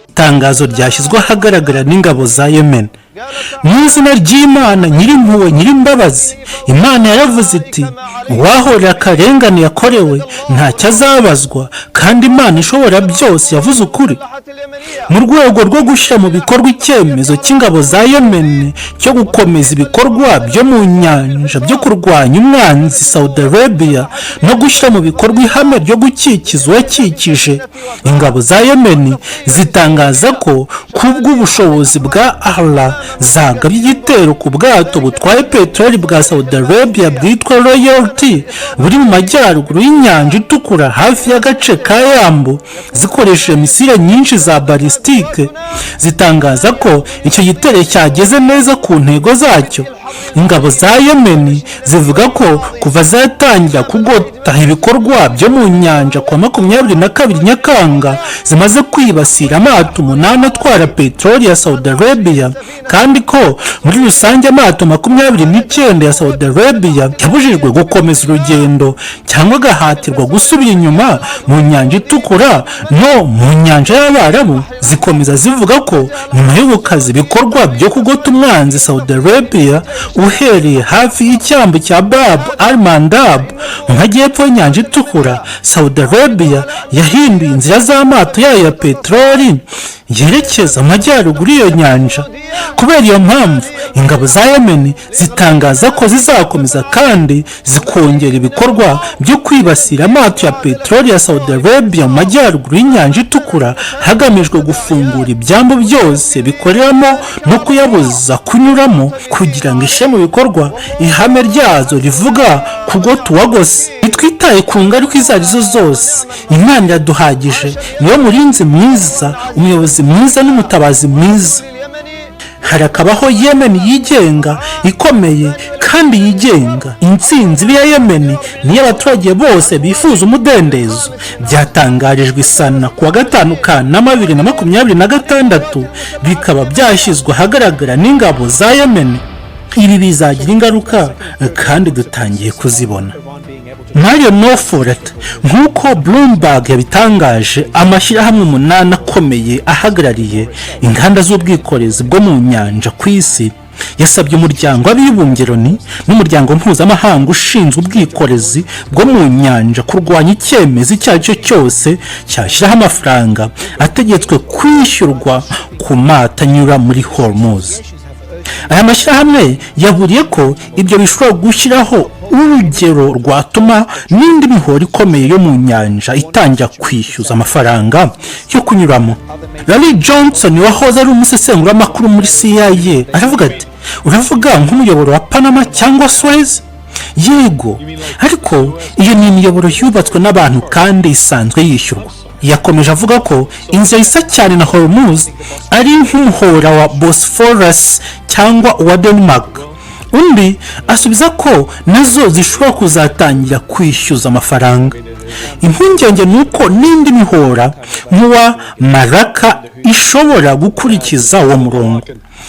Itangazo ryashyizwe ahagaragara n'ingabo za Yemen. Mu izina ry'Imana nyirimpuhwe nyirimbabazi, Imana yaravuze iti uwahorera akarengane yakorewe ntacyo azabazwa, kandi Imana ishobora byose yavuze ukuri. Mu rwego rwo gushyira mu bikorwa icyemezo cy'ingabo za Yemen cyo gukomeza ibikorwa byo mu nyanja byo kurwanya umwanzi Saudi Arabia no gushyira mu bikorwa ihame ryo gukikiza uwakikije, ingabo za Yemen zitangaza ko kubw'ubushobozi bwa Allah zagabye igitero ku bwato butwaye peteroli bwa Saudi Arabia bwitwa Royalty buri mu majyaruguru y'inyanja itukura hafi y'agace ka Yambu, zikoresheje misile nyinshi za balistike. Zitangaza ko icyo gitero cyageze neza ku ntego zacyo. Ingabo za Yemen zivuga ko kuva zatangira kugota ibikorwa byo mu nyanja kwa 22 Nyakanga zimaze kwibasira amato 8 atwara peteroli ya Saudi Arabia, kandi ko muri rusange amato 29 ya Saudi Arabia yabujijwe gukomeza urugendo cyangwa agahatirwa gusubira inyuma mu nyanja itukura no mu nyanja y'Abarabu. Zikomeza zivuga ko nyuma yo gukaza ibikorwa byo kugota umwanzi Saudi Arabia uhereye hafi y'icyambu cya Bab al-Mandab mu majyepfo y'inyanja itukura, Saudi Arabia yahinduye inzira z'amato yayo ya peteroli yerekeza amajyaruguru y'iyo nyanja. Kubera iyo mpamvu ingabo za Yemen zitangaza ko zizakomeza kandi zikongera ibikorwa byo kwibasira amato ya peteroli ya Saudi Arabia mu majyaruguru y'inyanja itukura hagamijwe gufungura ibyambu byose bikoreramo no kuyabuza kunyuramo kugira ngo ishyire mu bikorwa ihame ryazo rivuga kugota uwagose. Twitaye ku ngaruka izo arizo zose, Imana iraduhagije, niyo murinzi mwiza, umuyobozi mwiza n'umutabazi mwiza. Harakabaho Yemen yigenga, ikomeye kandi yigenga. Intsinzi ya Yemen niyo abaturage bose bifuza umudendezo. Byatangarijwe Sana kuwa 5 Kanama 2026, bikaba byashyizwe ahagaragara n'ingabo za Yemen. Ibi bizagira ingaruka kandi dutangiye kuzibona. Mario Norfolk nk'uko Bloomberg yabitangaje, amashyirahamwe 8 akomeye ahagarariye inganda z'ubwikorezi bwo mu nyanja ku isi yasabye umuryango w'abibumbye n'umuryango mpuzamahanga ushinzwe ubwikorezi bwo mu nyanja kurwanya icyemezo icyo ari cyo cyose cyashyiraho amafaranga ategetswe kwishyurwa ku mato anyura muri Hormuz. Aya mashyirahamwe yaburiye ko ibyo bishobora gushyiraho urugero rwatuma n'indi mihoro ikomeye yo mu nyanja itangira kwishyuza amafaranga yo kunyuramo. Larry Johnson wahoze ari umusesenguramakuru muri CIA aravuga ati, uravuga nk'umuyoboro wa Panama cyangwa Suez? Yego, ariko iyo ni imiyoboro yubatswe n'abantu kandi isanzwe yishyurwa. Yakomeje avuga ko inzira isa cyane na Hormuz ari nk'umuhora wa Bosphorus cyangwa uwa Denmark. Undi asubiza ko nazo zishobora kuzatangira kwishyuza amafaranga. Impungenge nuko n'indi mihora nk'uwa Maraka ishobora gukurikiza uwo murongo.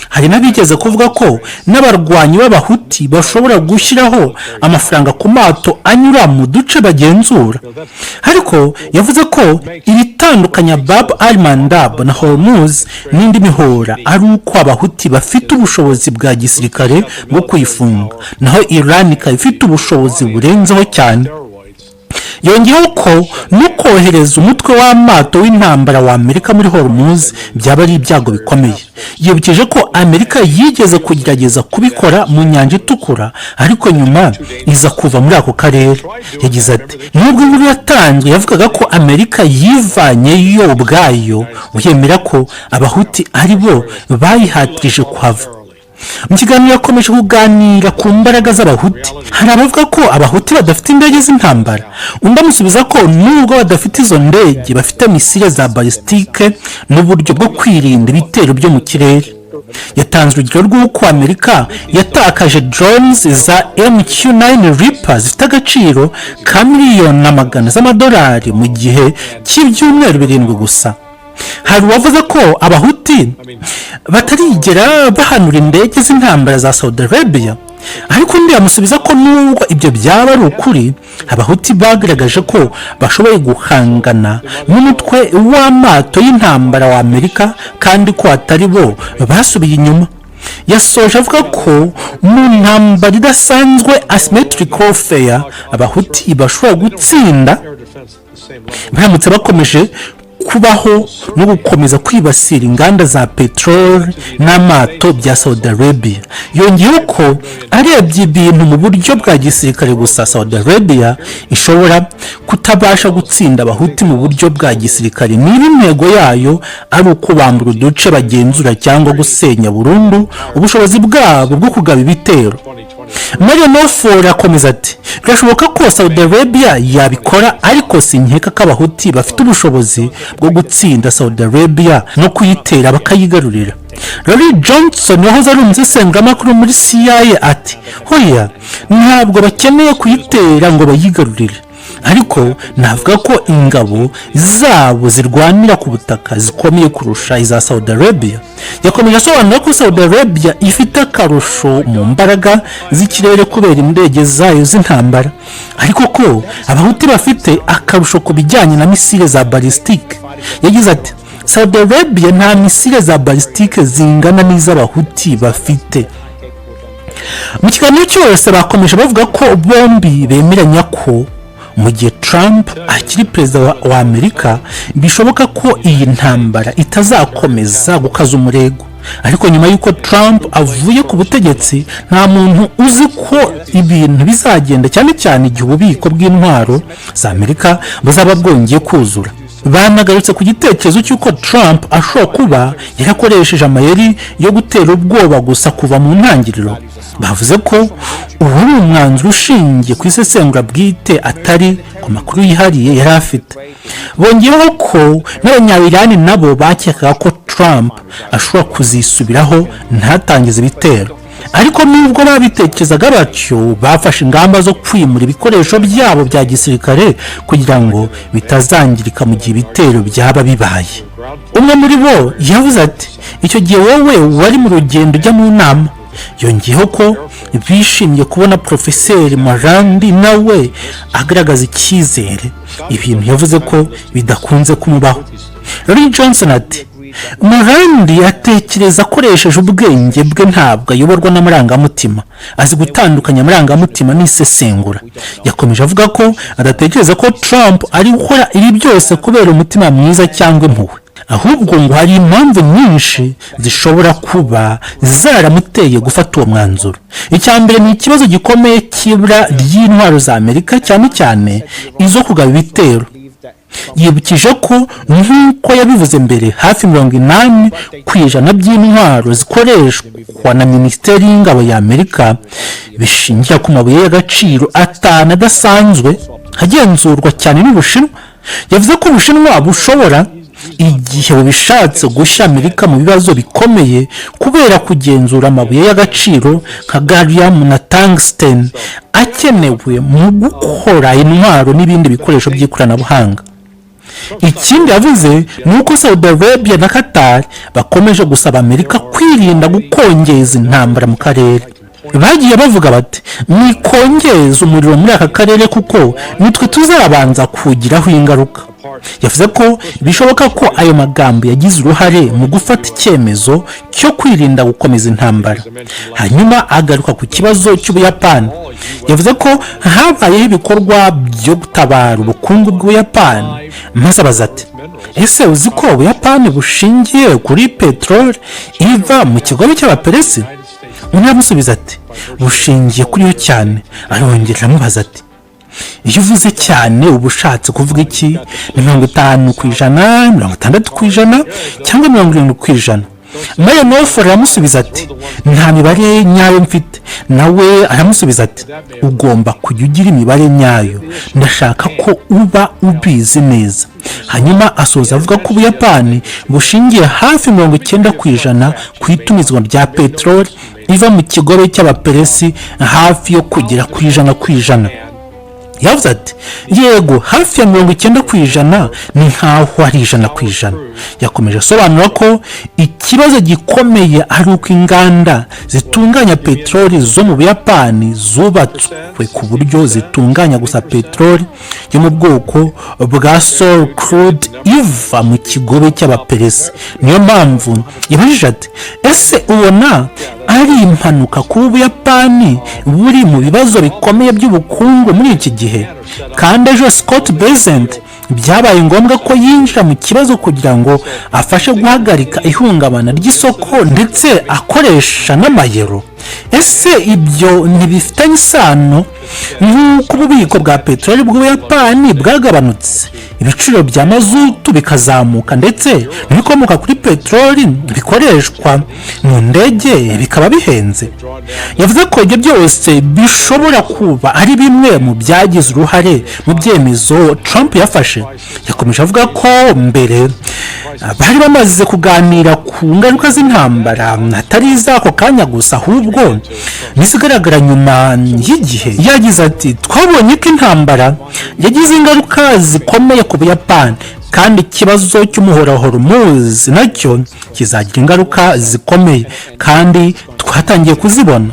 Hari n'abigeze kuvuga ko n'abarwanyi b'Abahouthi bashobora gushyiraho amafaranga ku mato anyura mu duce bagenzura. Ariko yavuze ko ibitandukanya Bab al-Mandab na Hormuz n'indi mihora ari uko Abahouthi bafite ubushobozi bwa gisirikare bwo kuyifunga, naho Iran ikaba ifite ubushobozi burenzeho cyane. Yongeyeho ko no kohereza umutwe w'amato w'intambara wa Amerika muri Hormuz byaba ari ibyago bikomeye. Yibukije ko Amerika yigeze kugerageza kubikora mu nyanja itukura, ariko nyuma iza kuva muri ako karere. Yagize ati, nubwo inkuru yatanzwe yavugaga ko Amerika yivanyeyo ubwayo, uyemera ko Abahouthi ari bo bayihatirije kuhava. Mu kiganiro yakomeje kuganira ku mbaraga z'Abahouthi. Hari abavuga ko Abahouthi badafite indege z'intambara, undi amusubiza ko nubwo badafite izo ndege bafite misile za balistike n'uburyo bwo kwirinda ibitero byo mu kirere. Yatanze urugero rw'uko Amerika yatakaje drones za MQ-9 Reaper zifite agaciro ka $1,000,000 mu gihe cy'ibyumweru 7 gusa. Hari uwavuze ko Abahouthi batarigera bahanura indege z'intambara za Saudi Arabia. ariko undi yamusubiza ko nubwo ibyo byaba ari ukuri, abahuti bagaragaje ko bashoboye guhangana n'umutwe w'amato y'intambara wa Amerika kandi ko atari bo basubiye inyuma. yasoje avuga ko mu ntambara idasanzwe asymmetric warfare abahuti bashobora gutsinda baramutse bakomeje kubaho no gukomeza kwibasira inganda za peteroli n'amato bya Saudi Arabia. yongeyeho ko arebye ibintu mu buryo bwa gisirikare gusa Saudi Arabia ishobora kutabasha gutsinda abahuti mu buryo bwa gisirikare niba intego yayo ari ukubambura uduce bagenzura cyangwa gusenya burundu ubushobozi bwabo bwo kugaba ibitero. Mahitamo akomeza ati birashoboka ko Saudi Arabia yabikora ariko sinkeka ko abahuti bafite ubushobozi bwo gutsinda Saudi Arabia no kuyitera bakayigarurira. Rory Johnson wahoze ari umusesenguzamakuru muri CIA ati hoya ntabwo bakeneye kuyitera ngo bayigarurire, ariko navuga ko ingabo zabo zirwanira ku butaka zikomeye kurusha iza Saudi Arabia. yakomeje asobanura ko Saudi Arabia ifite akarusho mu mbaraga z'ikirere kubera indege zayo z'intambara, ariko ko abahuti bafite akarusho ku bijyanye na misile za balistike. yagize ati Saudi Arabia nta misile za balistike zingana n'iz'abahuti bafite. mu kiganiro cyose bakomeje bavuga ko bombi bemeranya ko mu gihe Trump akiri perezida wa Amerika bishoboka ko iyi ntambara itazakomeza gukaza umurego, ariko nyuma y'uko Trump avuye ku butegetsi nta muntu uzi ko ibintu bizagenda, cyane cyane igihe ububiko bw'intwaro za Amerika buzaba bwongeye kuzura. banagarutse ku gitekerezo cy'uko Trump ashobora kuba yarakoresheje amayeri yo gutera ubwoba gusa kuva mu ntangiriro. bavuze ko ubu ari umwanzuro ushingiye ku isesengura bwite atari ku makuru yihariye yari afite. bongeyeho ko n'abanyabirani nabo bakekaga ko Trump ashobora kuzisubiraho ntatangize ibitero, ariko nubwo babitekerezaga batyo bafashe ingamba zo kwimura ibikoresho byabo bya gisirikare kugira ngo bitazangirika mu gihe ibitero byaba bibaye. umwe muri bo yavuze ati icyo gihe wowe wari mu rugendo ujya mu nama. yongeyeho ko bishimiye kubona Profeseri Marandi nawe agaragaza icyizere, ibintu yavuze ko bidakunze kumubaho. Rory Johnson ati Marandi atekereza akoresheje ubwenge bwe, ntabwo ayoborwa n'amarangamutima, azi gutandukanya amarangamutima n'isesengura. yakomeje avuga ko adatekereza ko Trump ari gukora ibi byose kubera umutima mwiza cyangwa impuhwe, ahubwo ngo hari impamvu nyinshi zishobora kuba zaramuteye gufata uwo mwanzuro. icya mbere ni ikibazo gikomeye cy'ibura ry'intwaro za Amerika, cyane cyane izo kugaba ibitero. yibukije ko nk'uko yabivuze mbere hafi 80% by'intwaro zikoreshwa na Minisiteri y'Ingabo ya Amerika bishingira ku mabuye y'agaciro atanu adasanzwe hagenzurwa cyane n'Ubushinwa. yavuze ko Ubushinwa bushobora igihe bubishatse gushyira Amerika mu bibazo bikomeye kubera kugenzura amabuye y'agaciro nka gallium na tungsten akenewe mu gukora intwaro n'ibindi bikoresho by'ikoranabuhanga. ikindi yavuze ni uko Saudi Arabia na Qatar bakomeje gusaba Amerika kwirinda gukongeza intambara mu karere. bagiye bavuga bati mwikongeza umuriro muri aka karere kuko nitwe tuzabanza kugiraho ingaruka. yavuze ko bishoboka ko ayo magambo yagize uruhare mu gufata icyemezo cyo kwirinda gukomeza intambara. hanyuma agaruka ku kibazo cy'Ubuyapani. yavuze ko habayeho ibikorwa byo gutabara ubukungu bw'Ubuyapani, maze abaza ati ese uzi ko Ubuyapani bushingiye kuri peteroli iva mu kigobe cy'Abaperesi? undi aramusubiza ati bushingiye kuri yo cyane. arongera amubaza ati iyo uvuze cyane uba ushatse kuvuga iki? ni 50%, 60% cyangwa 70%? Mahitamo aramusubiza ati nta mibare nyayo mfite. nawe aramusubiza ati ugomba kujya ugira imibare nyayo, ndashaka ko uba ubizi neza. hanyuma asoza avuga ko Ubuyapani bushingiye hafi 90% ku itumizwa rya peteroli iva mu kigobe cy'Abaperesi, hafi yo kugera ku 100%. yavuze ati yego hafi ya 90% ni nkaho ari 100%. yakomeje asobanura ko ikibazo gikomeye ari uko inganda zitunganya peteroli zo mu Buyapani zubatswe ku buryo zitunganya gusa peteroli yo mu bwoko bwa sour crude iva mu kigobe cy'abaperesi. niyo mpamvu yabajije ati ese ubona ari impanuka kuba Ubuyapani buri mu bibazo bikomeye by'ubukungu muri iki gihe, kandi ejo Scott Bessent byabaye ngombwa ko yinjira mu kibazo kugira ngo afashe guhagarika ihungabana ry'isoko ndetse akoresha n'amayero. ese ibyo ntibifitanye isano nk'uko ububiko bwa peteroli bw'Ubuyapani bwagabanutse, ibiciro bya mazutu bikazamuka ndetse n'ibikomoka kuri peteroli bikoreshwa mu ndege bikaba bihenze? yavuze ko ibyo byose bishobora kuba ari bimwe mu byagize uruhare mu byemezo Trump yafashe. yakomeje avuga ko mbere bari bamaze kuganira ku ngaruka z'intambara atari iz'ako kanya gusa ahubwo n'izigaragara nyuma y'igihe. yagize ati twabonye ko intambara yagize ingaruka zikomeye ku Buyapani kandi ikibazo cy'umuhora wa Hormuz nacyo kizagira ingaruka zikomeye kandi twatangiye kuzibona.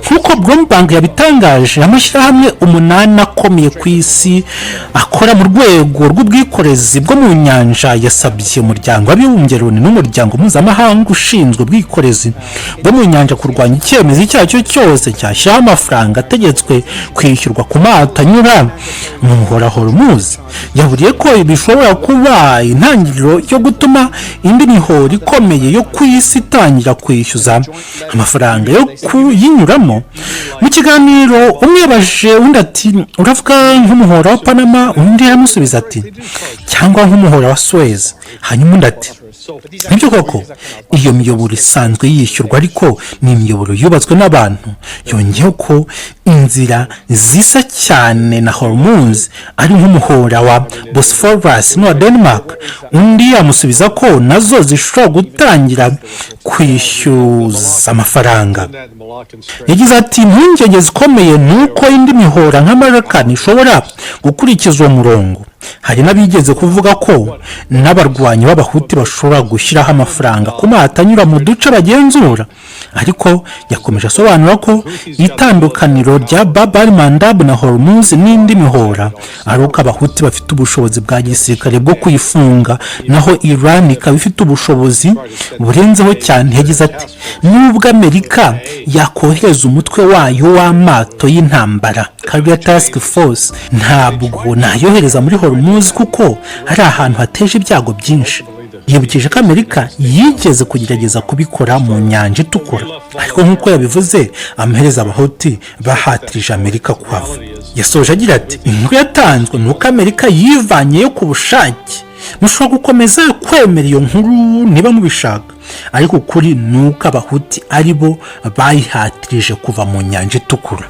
nk'uko Bloomberg yabitangaje, amashyirahamwe 8 akomeye ku isi akora mu rwego rw'ubwikorezi bwo mu nyanja yasabye umuryango w'abibumbye n'umuryango mpuzamahanga ushinzwe ubwikorezi bwo mu nyanja kurwanya icyemezo icyo ari cyo cyose cyashyiraho amafaranga ategetswe kwishyurwa ku mato anyura mu muhora Hormuz. yaburiye ko bishobora kuba intangiriro yo gutuma indi mihoro ikomeye yo ku isi itangira kwishyuza amafaranga yo kuyinyuramo. mu kiganiro umwe yabajije undi ati uravuga nk'umuhora wa Panama, undi aramusubiza ati cyangwa nk'umuhora wa Suez. hanyuma undi ati nibyo koko iyo miyoboro isanzwe yishyurwa ariko ni imiyoboro yubatswe n'abantu. yongeyeho ko inzira zisa cyane na Hormuz ari nk'umuhora wa Bosphorus n'uwa Denmark. undi amusubiza ko nazo zishobora gutangira kwishyuza amafaranga. yagize ati impungenge zikomeye ni uko indi mihora nk'Amerika ishobora gukurikiza uwo murongo. hari n'abigeze kuvuga ko n'abarwanyi b'Abahuti bashobora gushyiraho amafaranga ku mato anyura mu duce bagenzura. ariko yakomeje asobanura ko itandukaniro rya Bab al-Mandab na Hormuz n'indi mihora ari uko Abahuti bafite ubushobozi bwa gisirikare bwo kuyifunga naho Iran ikaba ifite ubushobozi burenzeho cyane. yagize ati nubwo Amerika yakohereza umutwe wayo w'amato y'intambara Carrier Task Force, ntabwo nayohereza muri Hormuz kuko ari ahantu hateje ibyago byinshi. yibukije ko Amerika yigeze kugerageza kubikora mu nyanja itukura, ariko nk'uko yabivuze amaherezo Abahuti bahatirije Amerika kuhava. yasoje agira ati inkuru yatanzwe ni uko Amerika yivanyeyo ku bushake. mushobora gukomeza kwemera iyo nkuru niba mubishaka, ariko ukuri ni uko Abahuti ari bo bayihatirije kuva mu nyanja itukura.